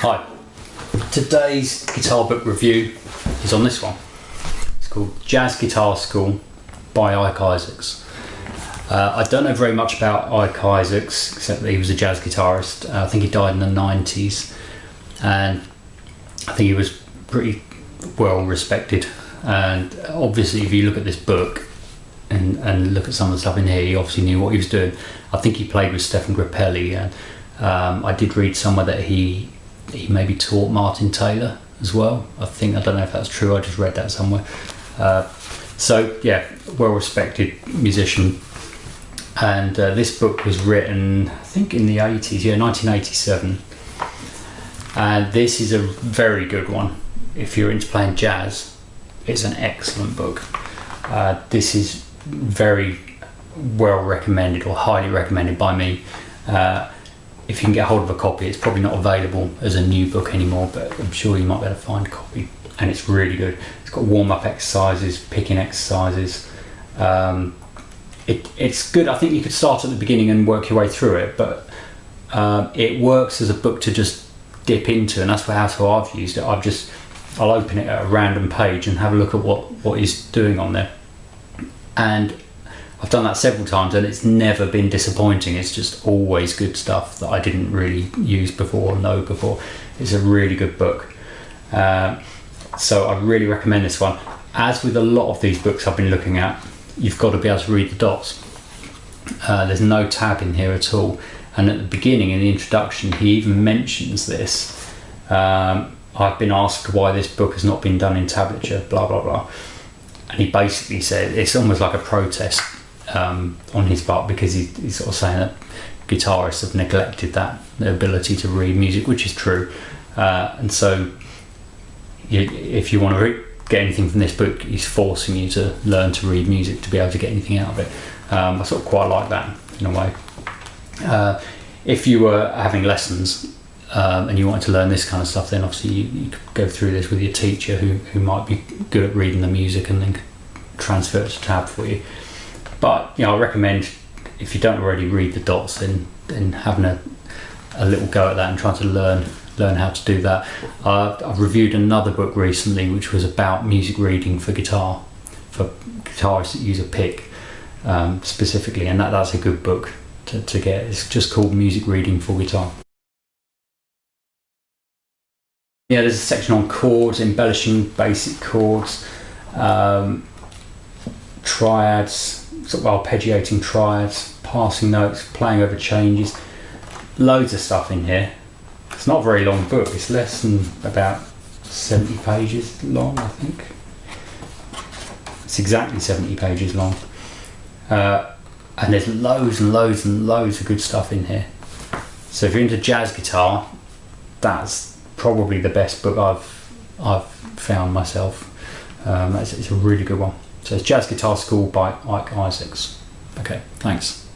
Hi, today's guitar book review is on this one. It's called Jazz Guitar School by IKE ISAACS. I don't know very much about IKE ISAACS except that he was a jazz guitarist. I think he died in the 90s, and I think he was pretty well respected. And obviously if you look at this book and look at some of the stuff in here, he obviously knew what he was doing. I think he played with Stefan Grappelli, and I did read somewhere that he maybe taught Martin Taylor as well. I don't know if that's true, I just read that somewhere. So yeah, well respected musician. And this book was written, I think in the 80s, yeah, 1987. And this is a very good one. If you're into playing jazz, it's an excellent book. This is very well recommended, or highly recommended by me. If you can get hold of a copy, it's probably not available as a new book anymore, but I'm sure you might be able to find a copy, and it's really good. It's got warm-up exercises, picking exercises. It's good. I think you could start at the beginning and work your way through it, but it works as a book to just dip into, and that's how I've used it. I'll open it at a random page and have a look at what he's doing on there, and I've done that several times and it's never been disappointing. It's just always good stuff that I didn't really use before or know before. It's a really good book. So I really recommend this one. As with a lot of these books I've been looking at, you've got to be able to read the dots. There's no tab in here at all. And at the beginning, in the introduction, he even mentions this. I've been asked why this book has not been done in tablature, blah, blah, blah. And he basically said it's almost like a protest on his part, because he's sort of saying that guitarists have neglected the ability to read music, which is true. And so if you want to get anything from this book, he's forcing you to learn to read music to be able to get anything out of it. I sort of quite like that in a way. If you were having lessons and you wanted to learn this kind of stuff, then obviously you could go through this with your teacher who might be good at reading the music and then transfer it to tab for you. But I recommend, if you don't already read the dots, then having a little go at that and trying to learn how to do that. I've reviewed another book recently which was about music reading for guitar, for guitarists that use a pick specifically, and that's a good book to get. It's just called Music Reading for Guitar. Yeah, there's a section on chords, embellishing basic chords, triads, sort of arpeggiating triads, passing notes, playing over changes. Loads of stuff in here. It's not a very long book. It's less than about 70 pages long, I think. It's exactly 70 pages long. And there's loads and loads and loads of good stuff in here. So if you're into jazz guitar, that's probably the best book I've found myself. It's a really good one. So it's Jazz Guitar School by IKE ISAACS. Okay, thanks.